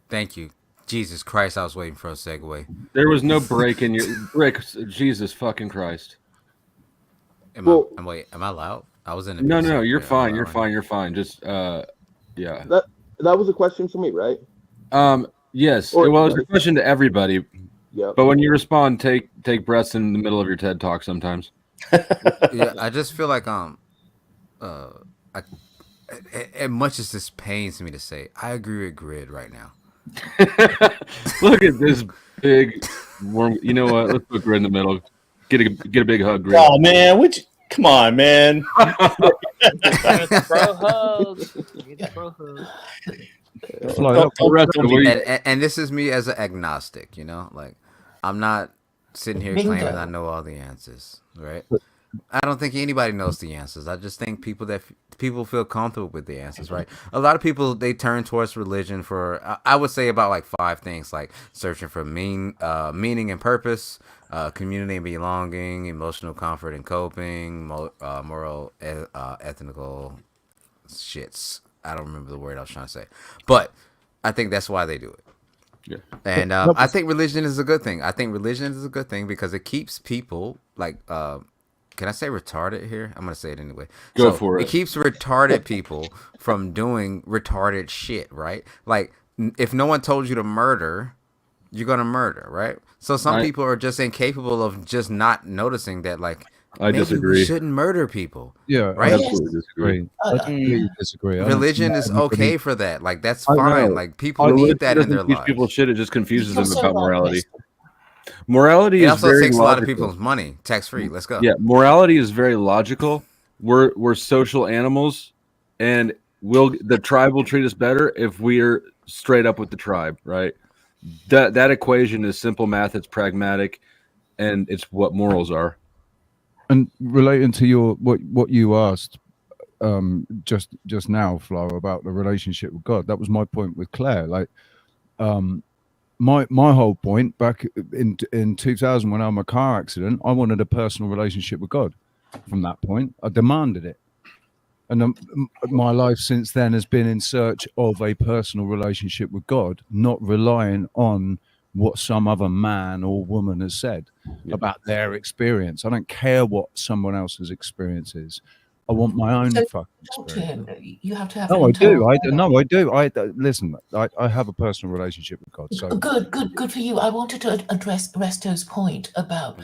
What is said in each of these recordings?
Thank you. Jesus Christ, I was waiting for a segue. There was no break in your Rick. Jesus fucking Christ. Well, Am I loud? I was in the No, mute no, no. seat. You're Am I fine. loud You're right now? fine. You're fine. Just yeah. that was a question for me, right? Yes. Or Well, it's a question to everybody. yeah. But when you respond, take breaths in the middle of your TED talk sometimes. Yeah, I just feel like uh, I, as much as this pains me to say, I agree with Grid right now. Look at this big worm. You know what? Let's put Grid in the middle. Get a big hug, Grid. Oh man, come on, man. Bro hug. Get the bro hug. And this is me as an agnostic, like I'm not sitting here claiming I know all the answers, right? I don't think anybody knows the answers. I just think people feel comfortable with the answers, right? A lot of people they turn towards religion for I would say about like 5 things, like searching for meaning and purpose, community and belonging, emotional comfort and coping, moral, ethical shits. I don't remember the word I was trying to say, but I think that's why they do it. Yeah. And I think religion is a good thing. I think religion is a good thing because it keeps people like. Can I say retarded here? I'm gonna say it anyway. Go for it. It keeps retarded people from doing retarded shit, right? Like if no one told you to murder, you're gonna murder, right? So some people are just incapable of just not noticing that, like. I disagree. We shouldn't murder people. Yeah, right. I absolutely disagree. I completely disagree. Religion is okay for that. Like that's fine. Like people need that in their lives. People shit. It just confuses them about morality. Morality it is also very takes logical. A lot of people's money, tax free. Let's go. Yeah, morality is very logical. We're social animals, and the tribe will treat us better if we're straight up with the tribe, right? That equation is simple math. It's pragmatic, and it's what morals are. And relating to what you asked just now, Flo, about the relationship with God, that was my point with Claire. Like, my whole point back in 2000 when I had my car accident, I wanted a personal relationship with God. From that point, I demanded it, and my life since then has been in search of a personal relationship with God, not relying on what some other man or woman has said about their experience. I don't care what someone else's experience is. I want my own fucking experience. You have to have. No, I do. I do. Listen. I have a personal relationship with God. So good for you. I wanted to address Resto's point about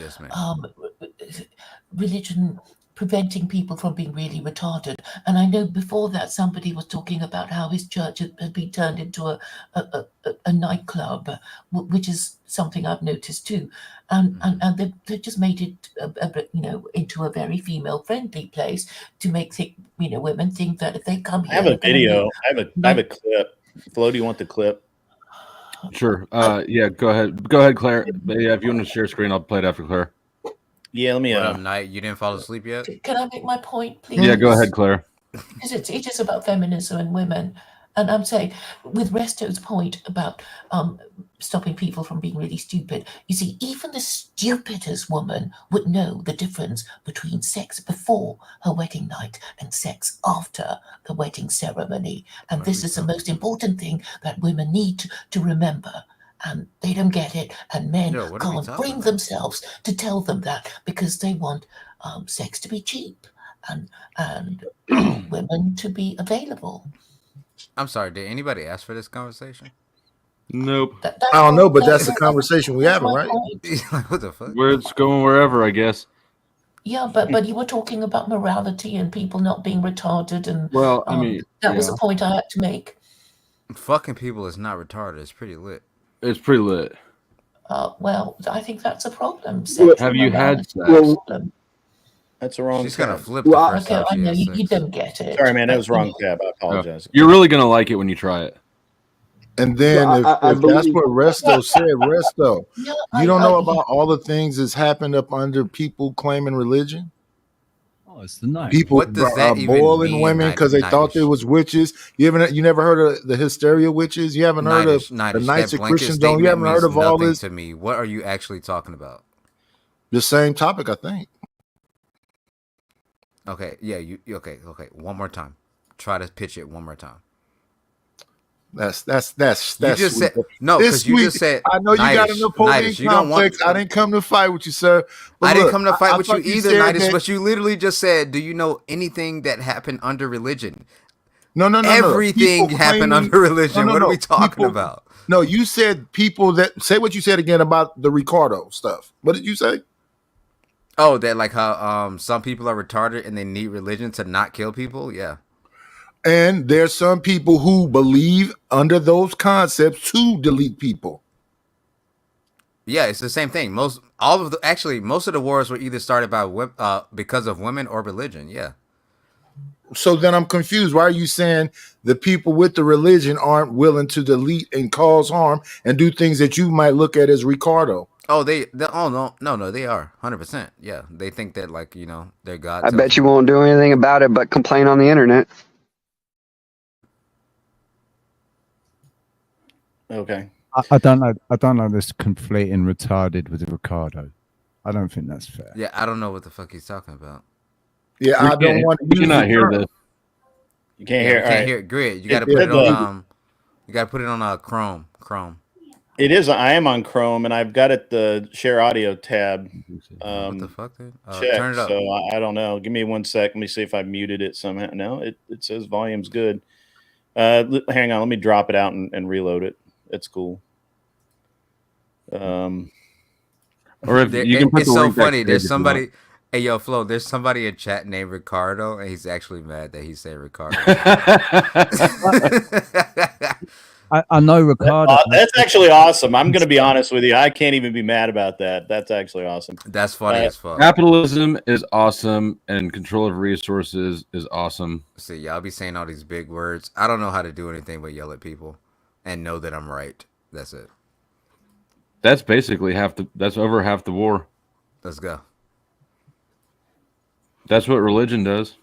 religion preventing people from being really retarded. And I know before that somebody was talking about how his church had been turned into a nightclub, which is something I've noticed too. And they just made it, into a very female-friendly place to make women think that if they come here, I have a video. I have a clip. Flo, do you want the clip? Sure. Yeah. Go ahead, Claire. Yeah, if you want to share screen, I'll play it after Claire. Yeah, let me. What up, Night? You didn't fall asleep yet? Can I make my point, please? Yeah, go ahead, Claire. Because it is about feminism and women, and I'm saying with Resto's point about stopping people from being really stupid. You see, even the stupidest woman would know the difference between sex before her wedding night and sex after the wedding ceremony, and this is the most important thing that women need to remember. And they don't get it, and men can't bring themselves to tell them that because they want sex to be cheap and women to be available. I'm sorry, did anybody ask for this conversation? Nope. I don't know, but that's the conversation we having, right? What the fuck? It's going wherever, I guess. Yeah, but you were talking about morality and people not being retarded, and well, I mean, that was a point I had to make. Fucking people is not retarded. It's pretty lit. It's pretty lit. Well, I think that's a problem. Have you had sex? That's the wrong. She's gonna flip. Okay, I know you don't get it. Sorry, man, that was wrong tab. I apologize. You're really gonna like it when you try it. And then if that's what Resto said, Resto, you don't know about all the things that's happened up under people claiming religion? Oh, it's the night. People boiling women because they thought they was witches. You never heard of the hysteria witches? You haven't heard of the Knights of Christian Don't? You haven't heard of all this? To me, what are you actually talking about? The same topic, I think. Okay, yeah, okay. One more time. Try to pitch it one more time. That's You just sweet. said no, This because you sweet. just said I know you got a Nitish, Napoleon Nitish, you don't want. complex. I didn't come to fight with you, sir. But I didn't look, come to fight I with you thought either, said Nitish. that- But you literally just said, "Do you know anything that happened under religion?" No. Everything People happened claiming- under religion. No, What are we talking People- about? No, you said people that say what you said again about the Ricardo stuff. What did you say? Oh, that like how some people are retarded and they need religion to not kill people. Yeah. And there's some people who believe under those concepts to delete people. Yeah, it's the same thing. Most of the wars were either started by because of women or religion. Yeah. So then I'm confused. Why are you saying the people with the religion aren't willing to delete and cause harm and do things that you might look at as Ricardo? Oh, they no, they are 100%. Yeah, they think that like their God. I bet you won't do anything about it but complain on the internet. Okay. I don't know this conflating retarded with Ricardo. I don't think that's fair. Yeah, I don't know what the fuck he's talking about. Yeah, I don't want to. You cannot hear this. You can't Yeah, hear. you All can't right. hear it. Grid. You got to It- put it it- on. You got to put it on Chrome. Chrome. It is. I am on Chrome, and I've got it the share audio tab. What the fuck, dude? Check. Turn it up. So I don't know. Give me 1 sec. Let me see if I muted it somehow. No, it says volume's good. Hang on. Let me drop it out and reload it. It's cool. Or if you can put It's the so link funny. backstage There's if you somebody. Hey, yo, Flo. There's somebody in chat named Ricardo, and he's actually mad that he said Ricardo. I know Ricardo. That's actually awesome. I'm going to be honest with you. I can't even be mad about that. That's actually awesome. That's funny as fuck. Capitalism is awesome, and control of resources is awesome. See, y'all be saying all these big words. I don't know how to do anything but yell at people and know that I'm right. That's it. That's basically that's over half the war. Let's go. That's what religion does.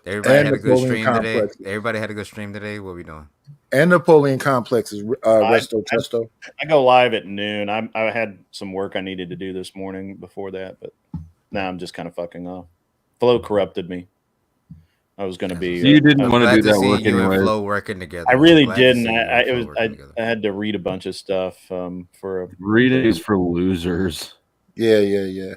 Everybody And had a good Napoleon stream today. complex. Everybody had a good stream today. What we doing? And Napoleon complexes, Resto Testo. I go live at noon. I had some work I needed to do this morning before that, but now I'm just kind of fucking off. Flo corrupted me. I was going to be. So you didn't want to Glad do that see work you and anyway. Flo working together. I really Glad to didn't. see you and Flo working together. I had to read a bunch of stuff for. Reading is for losers. Yeah.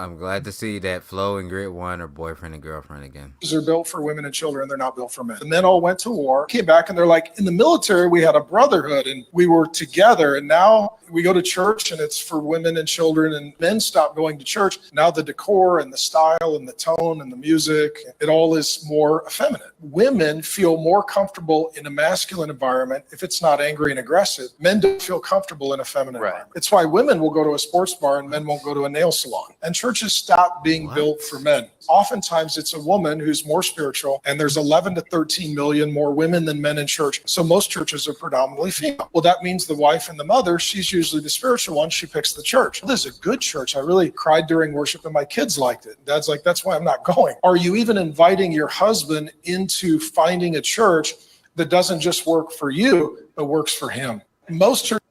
I'm glad to see that Flo and Grit One are boyfriend and girlfriend again. Are built for women and children. They're not built for men. The men all went to war, came back, and they're like, in the military, we had a brotherhood and we were together. And now we go to church and it's for women and children, and men stop going to church. Now the decor and the style and the tone and the music, it all is more effeminate. Women feel more comfortable in a masculine environment if it's not angry and aggressive. Men don't feel comfortable in a feminine environment. It's why women will go to a sports bar and men won't go to a nail salon. And churches stop being built for men. Oftentimes it's a woman who's more spiritual, and there's 11 to 13 million more women than men in church. So most churches are predominantly female. Well, that means the wife and the mother, she's usually the spiritual one. She picks the church. Well, this is a good church. I really cried during worship and my kids liked it. Dad's like, that's why I'm not going. Are you even inviting your husband into finding a church that doesn't just work for you, but works for him? Most churches.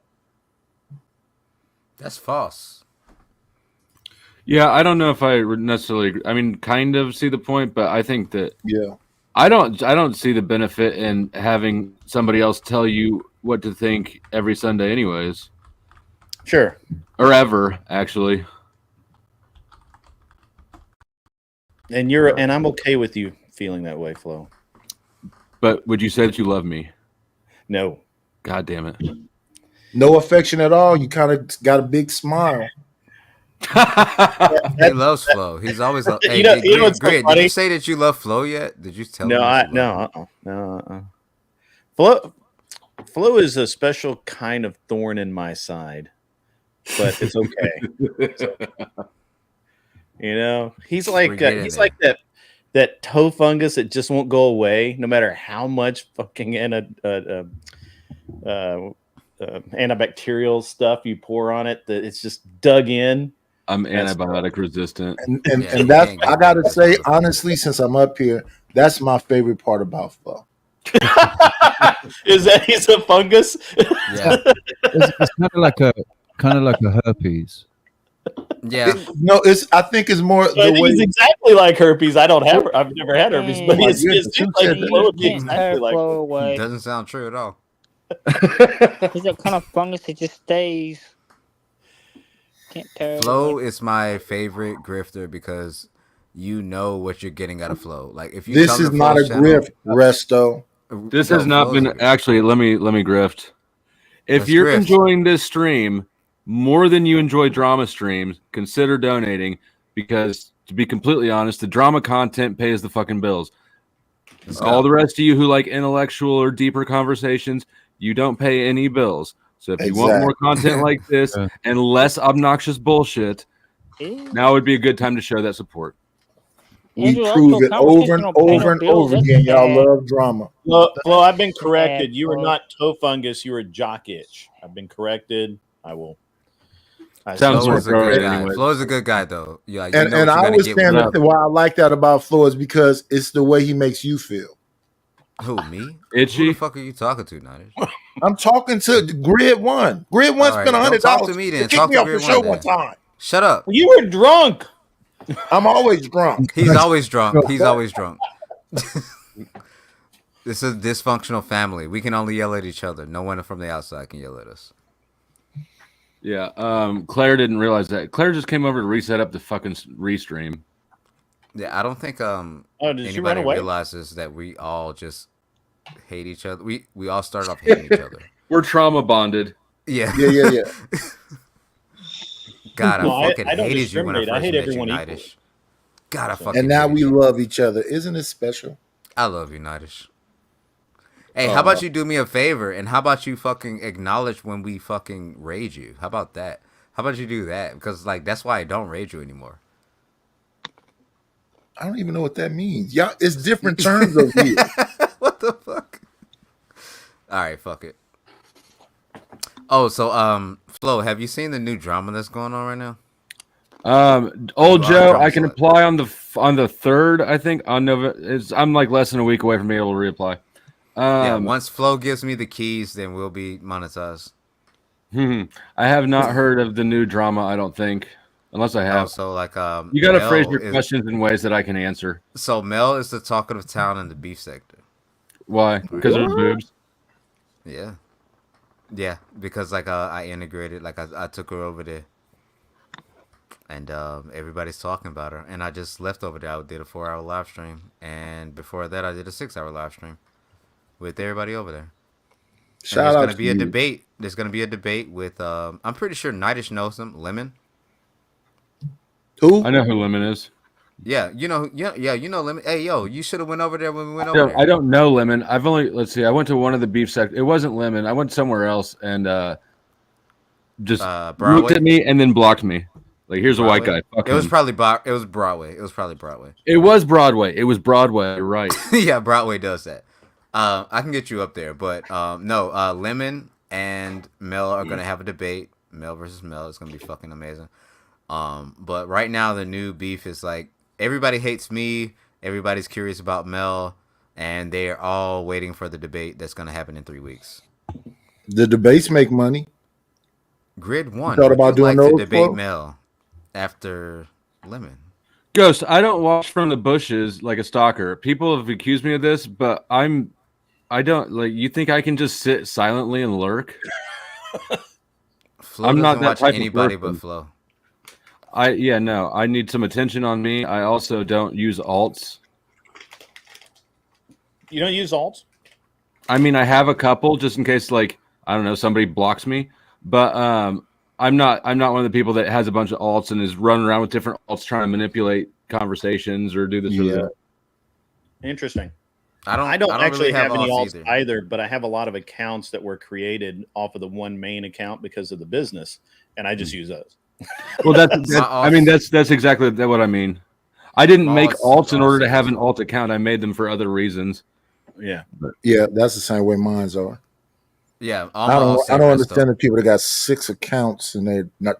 That's false. Yeah, I don't know if I necessarily agree. I mean, kind of see the point, but I think that Yeah. I don't see the benefit in having somebody else tell you what to think every Sunday anyways. Sure. Or ever, actually. And I'm okay with you feeling that way, Flo. But would you say that you love me? No. God damn it. No affection at all. You kind of got a big smile. He loves Flo. He's always loved. Hey, you know what's so Grit, did funny? you say that you love Flo yet? Did you tell No, him? that you love no. Flo is a special kind of thorn in my side, but it's okay. You know, he's like that toe fungus that just won't go away, no matter how much fucking antibacterial stuff you pour on it. That it's just dug in. I'm antibiotic resistant. And that's, I got to say, honestly, since I'm up here, that's my favorite part about Flo. Is that he's a fungus? Yeah. It's kind of like a herpes. Yeah. No, I think it's more So I the think way. he's exactly like herpes. I don't have. I've never had herpes, but Oh my it goodness, seems who like said Flo would be You can't exactly tear like. flow away. Doesn't sound true at all. He's that kind of fungus that just stays. Can't tear it Flo away. is my favorite grifter because you know what you're getting out of Flo. Like if you This come is to not a Flo's channel, grift, Resto. This no, has not Flo's been a grift. actually. Let me grift. If Let's you're grift. enjoying this stream more than you enjoy drama streams, consider donating because, to be completely honest, the drama content pays the fucking bills. Let's All go. the rest of you who like intellectual or deeper conversations, you don't pay any bills. So if you want more content like this Yeah. and less obnoxious bullshit, Ew. now would be a good time to show that support. We Andrew, prove also it over and conversation don't pay over no and bills. over That's again. Y'all sad. love drama. Flo, I've been Sad, corrected. You are Flo. not toe fungus. You are jock itch. I've been corrected. I will. Sounds Flo is a like good right guy. anyways. Flo is a good guy though. Yeah, you And know what I you're gonna was get saying with that why I like that about Flo is because it's the way he makes you feel. who, me? Itchy? Who the fuck are you talking to, Nadish? I'm talking to Grid One. Grid One All right, spent don't talk $100 to me to then. kick Talk me to off the Grid show One one then. time. Shut up. You were drunk. I'm always drunk. He's always drunk. He's always drunk. This is a dysfunctional family. We can only yell at each other. No one from the outside can yell at us. Yeah, Claire didn't realize that. Claire just came over to reset up the fucking restream. Yeah, I don't think did she run anybody away? realizes that we all just hate each other. We all started off hating each other. We're trauma bonded. Yeah. Yeah. God, No, I fucking I don't hated you when I discriminate. I first hate met everyone you, equally. Nidish. God, I fucking And now hated we you. love each other. Isn't it special? I love you, Nidish. Hey, how about you do me a favor and how about you fucking acknowledge when we fucking raid you? How about that? How about you do that? Because like that's why I don't raid you anymore. I don't even know what that means. Y'all, it's different terms of here. What the fuck? All right, fuck it. Oh, so Flo, have you seen the new drama that's going on right now? Old Wow, Joe, drama I can slut. apply on the 3rd, I think. On November, I'm like less than a week away from being able to reapply. Yeah, once Flo gives me the keys, then we'll be monetized. I have not heard of the new drama. I don't think, unless I have. So like You got to Mel phrase your is- questions in ways that I can answer. So Mel is the talkative town in the beef sector. Why? Because of boobs. Yeah. Yeah, because like I integrated, like I took her over there, and everybody's talking about her, and I just left over there. I did a 4-hour live stream, and before that, I did a 6-hour live stream with everybody over there. Shout there's out gonna to be a you. debate. There's gonna be a debate with I'm pretty sure Nidish knows him, Lemon. Who? I know who Lemon is. Yeah, you know Lemon. Hey, yo, you should have went over there when we went over there. I don't know Lemon. I've only I went to one of the beef sector. It wasn't Lemon. I went somewhere else and just looked Broadway? at me and then blocked me. Like, here's a white guy. Broadway? Fuck It was him. probably Broadway. It was probably Broadway. It was Broadway. It was Broadway. You're right. Yeah, Broadway does that. I can get you up there, but no, Lemon and Mel are gonna have a debate. Mel versus Mel. It's gonna be fucking amazing. But right now the new beef is like everybody hates me. Everybody's curious about Mel, and they are all waiting for the debate that's gonna happen in 3 weeks. The debates make money. Grid One. thought would about you doing like to those, debate Flo? Mel after Lemon? Ghost, I don't watch from the bushes like a stalker. People have accused me of this, but I don't like. You think I can just sit silently and lurk? Flo I'm not doesn't that watch type of anybody person. but Flo. No. I need some attention on me. I also don't use alts. You don't use alts? I mean, I have a couple just in case, like, I don't know, somebody blocks me. But I'm not one of the people that has a bunch of alts and is running around with different alts trying to manipulate conversations or do this or that. Interesting. I don't actually really have any alts alts either, but I have a lot of accounts that were created off of the one main account because of the business, and I just use those. Well, that's exactly what I mean. I didn't make alts in order to have an alt account. I made them for other reasons. Yeah. Yeah, that's the same way mines are. Yeah, I don't understand the people that got 6 accounts and they're not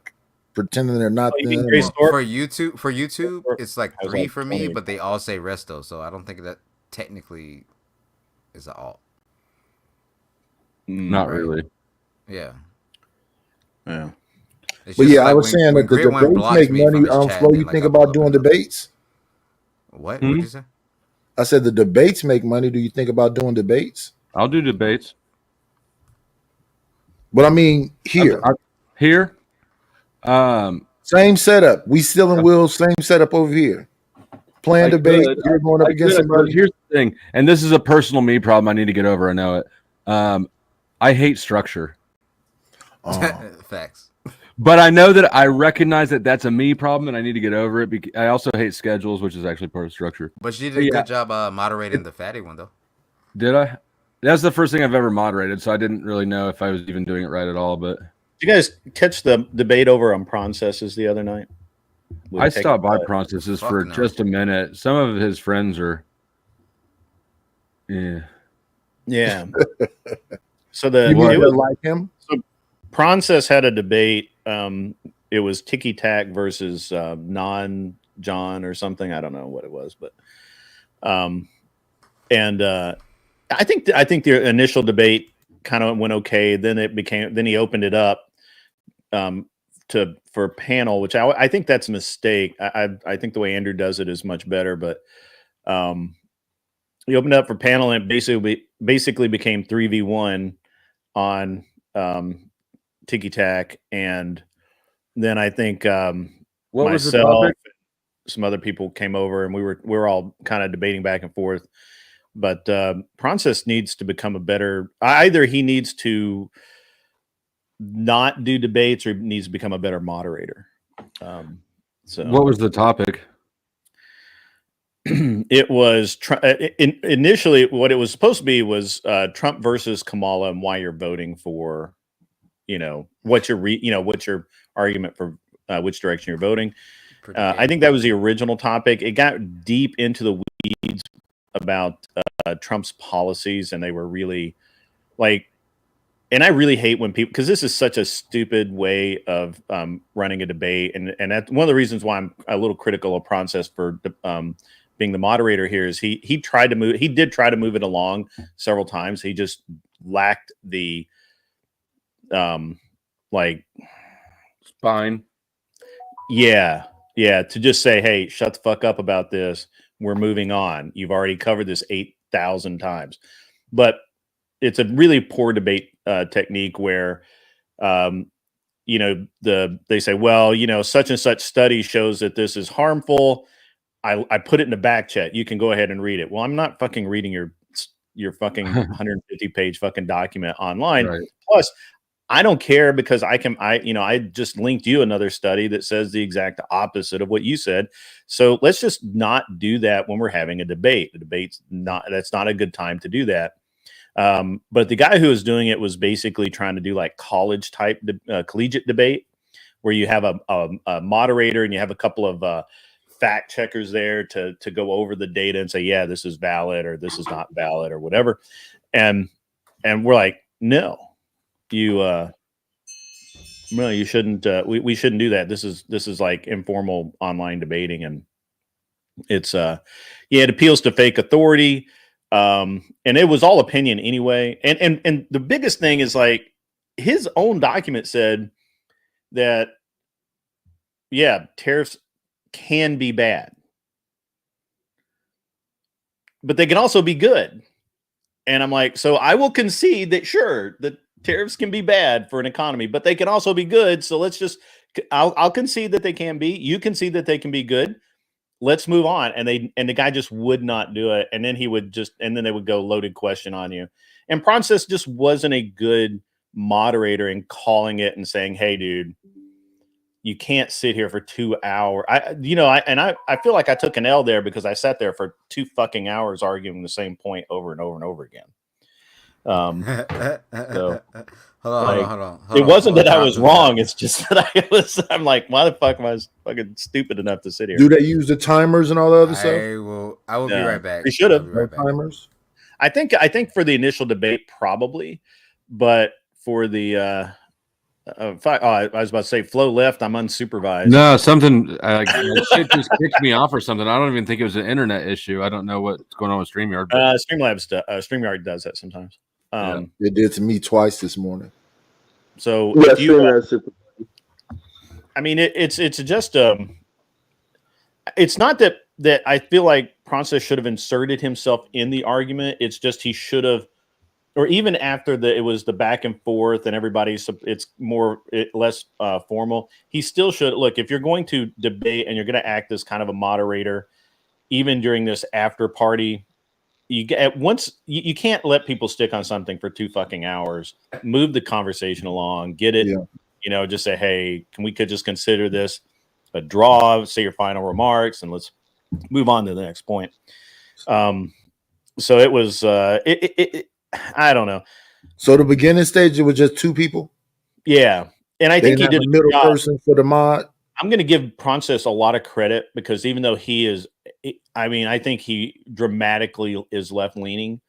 pretending they're not them. For YouTube, it's like I was 3 like for me, 20. but they all say Resto, so I don't think that technically is an alt. Not really. Yeah. Yeah. It's But just yeah, I like was saying when that the Grit one debates blocks make me from money. his chat, Flo, then you like think I about pull doing up and debates? what? What'd you say? I said the debates make money. Do you think about doing debates? I'll do debates. But I mean, here, Here, same setup. We still in Will's same setup over here. Playing I debates. could. You're going up I against could, but somebody. here's the thing, and this is a personal me problem. I need to get over. I know it. I hate structure, Facts. but I know that I recognize that that's a me problem, and I need to get over it. I also hate schedules, which is actually part of structure. But you did a good job moderating the fatty one, though. Did I? That's the first thing I've ever moderated, so I didn't really know if I was even doing it right at all. But Did you guys catch the debate over on processes the other night? I stopped by processes Fuck for no. just a minute. Some of his friends are, yeah. So You would like him. So Process had a debate. It was Ticky Tack versus Non John or something. I don't know what it was, but I think the initial debate kind of went okay. Then he opened it up for panel, which I think that's a mistake. I think the way Andrew does it is much better, but he opened up for panel and it basically became 3v1 on Tiki Tack, and then I think What was the myself, topic? some other people came over, and we were all kind of debating back and forth. But Process needs to become a better. Either he needs to not do debates, or he needs to become a better moderator. So What was the topic? it was initially what it was supposed to be was Trump versus Kamala and why you're voting for, what's your argument for which direction you're voting. I think that was the original topic. It got deep into the weeds about Trump's policies, and they were really and I really hate when people, because this is such a stupid way of running a debate, and that's one of the reasons why I'm a little critical of Process for being the moderator here. Is he did try to move it along several times. He just lacked the Spine. Yeah, to just say, hey, shut the fuck up about this. We're moving on. You've already covered this 8,000 times. But it's a really poor debate technique where, they say, well, such and such study shows that this is harmful. I put it in the back chat. You can go ahead and read it. Well, I'm not fucking reading your fucking 150 page fucking document online. Right. Plus, I don't care, because I just linked you another study that says the exact opposite of what you said. So let's just not do that when we're having a debate. That's not a good time to do that. But the guy who was doing it was basically trying to do like college type collegiate debate, where you have a moderator and you have a couple of fact checkers there to go over the data and say, yeah, this is valid or this is not valid or whatever. And we're like, no, you shouldn't. We shouldn't do that. This is like informal online debating, and it's it appeals to fake authority. And it was all opinion anyway. And the biggest thing is, like, his own document said that, yeah, tariffs can be bad, but they can also be good. And I'm like, so I will concede that, sure, the tariffs can be bad for an economy, but they can also be good. So I'll concede that they can be. You concede that they can be good. Let's move on. And the guy just would not do it. And then they would go loaded question on you. And Process just wasn't a good moderator in calling it and saying, hey, dude, you can't sit here for 2 hours. I feel like I took an L there, because I sat there for 2 fucking hours arguing the same point over and over and over again. So hold on. It wasn't that I was wrong. It's just that I'm like, why the fuck am I fucking stupid enough to sit here? Do they use the timers and all the other stuff? I will be right back. They should have. Timers. I think for the initial debate, probably, but for the I was about to say Flo left. I'm unsupervised. No, something shit just kicked me off or something. I don't even think it was an internet issue. I don't know what's going on with StreamYard. StreamYard does that sometimes. It did to me twice this morning. So Yeah, if you I mean, it's just it's not that I feel like Francis should have inserted himself in the argument. It's just he should have, or even after it was the back and forth and it's less formal. He still should look, if you're going to debate and you're going to act as kind of a moderator, even during this after party, you can't let people stick on something for 2 fucking hours. Move the conversation along, get it. Yeah. Just say, hey, we could just consider this a draw, say your final remarks, and let's move on to the next point. So it was I don't know. So the beginning stage, it was just 2 people. Yeah, and I think he did a middle person for the mod. I'm going to give Francis a lot of credit because even though he is, I mean, I think he dramatically is left leaning.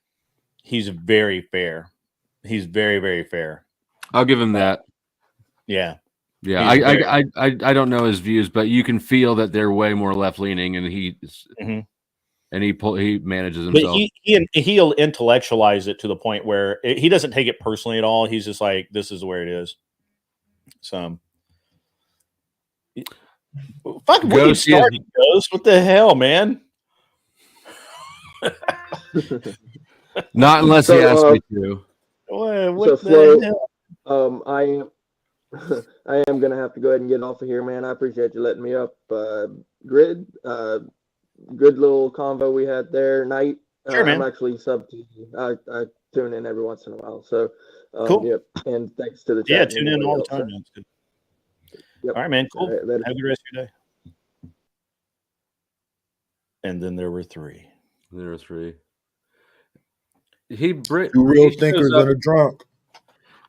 He's very fair. He's very, very fair. I'll give him that. Yeah. Yeah, I don't know his views, but you can feel that they're way more left leaning, and he manages himself. But he'll intellectualize it to the point where he doesn't take it personally at all. He's just like, this is where it is. So, fuck, what are you starting, Ghost? What the hell, man? Not unless he asks me to. What the hell? I am gonna have to go ahead and get off of here, man. I appreciate you letting me up. Grid, good little convo we had there. Night. Sure, man. I'm actually sub to you. I tune in every once in a while. So cool. Yep. And thanks to the chat. Yeah, tune in all the time. That's good. Yep. All right, man. Cool. All right, have a good rest of your day. And then there were 3. There were 3. 2 real thinkers and a drunk.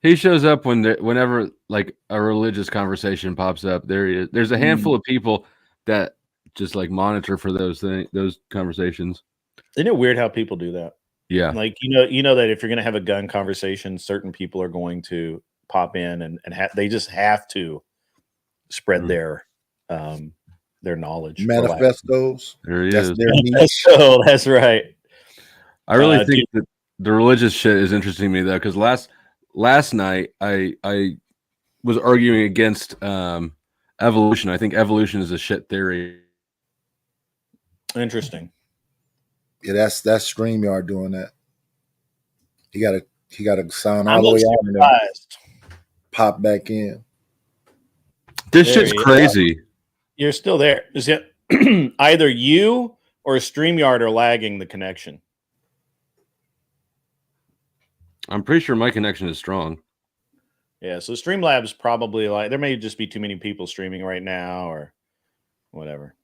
He shows up whenever like a religious conversation pops up. There he is. There's a handful of people that just like monitor for those conversations. Isn't it weird how people do that? Yeah. Like, you know that if you're going to have a gun conversation, certain people are going to pop in and they just have to spread their knowledge. Manifestos. There he That's is. their niche. So that's right. I really think that the religious shit is interesting to me though, because last night I was arguing against evolution. I think evolution is a shit theory. Interesting. Yeah, that's StreamYard doing that. He got to sound all the way out and then pop back in. This shit's crazy. You're still there. Is it either you or StreamYard are lagging the connection? I'm pretty sure my connection is strong. Yeah, so Streamlabs probably like there may just be too many people streaming right now or whatever.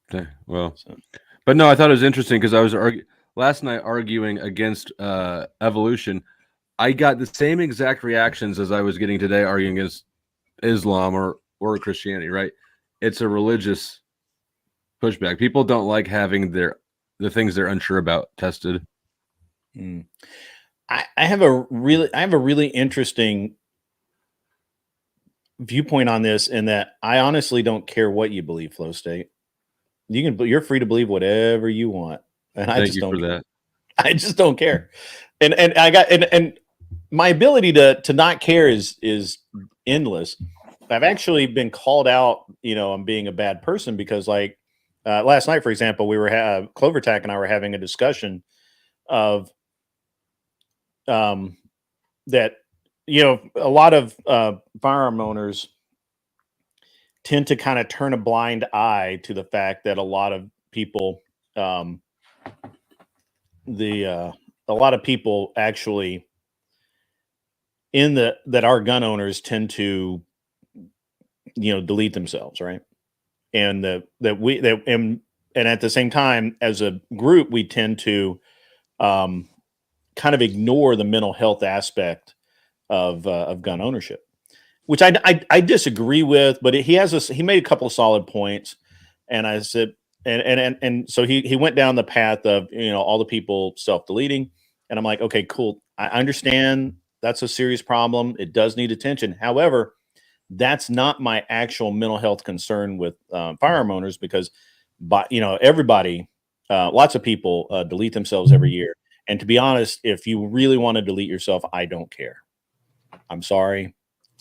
Okay, well, but no, I thought it was interesting because I was last night arguing against evolution. I got the same exact reactions as I was getting today arguing against Islam or Christianity. Right? It's a religious pushback. People don't like having the things they're unsure about tested. I have a really interesting viewpoint on this in that I honestly don't care what you believe, Flow State. You're free to believe whatever you want, and I just don't care. I just don't care, and my ability to not care is endless. I've actually been called out, on being a bad person because, like, last night, for example, we were Clovertac and I were having a discussion of that a lot of firearm owners tend to kind of turn a blind eye to the fact that a lot of people actually that our gun owners tend to delete themselves, right? And and at the same time as a group we tend to kind of ignore the mental health aspect of gun ownership, which I disagree with, but he made a couple of solid points, and I said, and so he went down the path of all the people self-deleting, and I'm like, okay, cool, I understand that's a serious problem, it does need attention. However, that's not my actual mental health concern with firearm owners because, everybody, lots of people delete themselves every year. And to be honest, if you really want to delete yourself, I don't care. I'm sorry.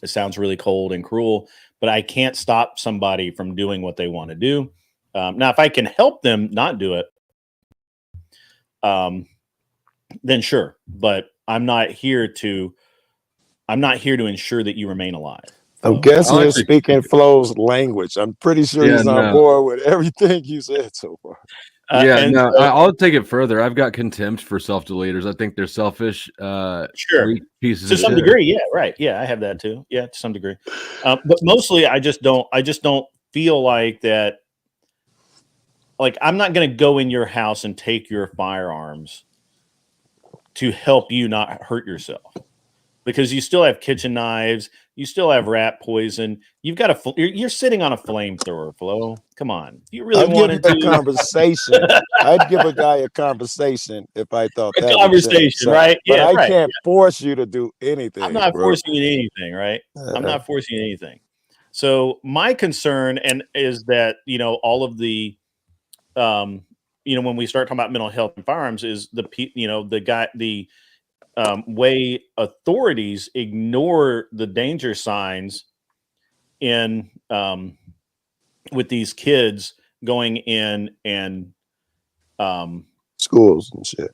It sounds really cold and cruel, but I can't stop somebody from doing what they want to do. Now, if I can help them not do it, then sure. But I'm not here to ensure that you remain alive. I'm guessing you're speaking Flo's language. I'm pretty sure he's on board with everything you said so far. I'll take it further. I've got contempt for self-deleters. I think they're selfish. Sure, pieces to some degree, yeah, right, yeah, I have that too. Yeah, to some degree, but mostly, I just don't feel like that. Like, I'm not going to go in your house and take your firearms to help you not hurt yourself, because you still have kitchen knives, you still have rat poison. You've got you're sitting on a flamethrower, Flo. Come on, if you really wanted to conversation. I'd give a guy a conversation if I thought a conversation, right? But yeah, I can't force you to do anything. I'm not forcing you anything, right? I'm not forcing you anything. So my concern is that, you know, all of the you know, when we start talking about mental health and firearms, is the way authorities ignore the danger signs in with these kids going in and schools and shit.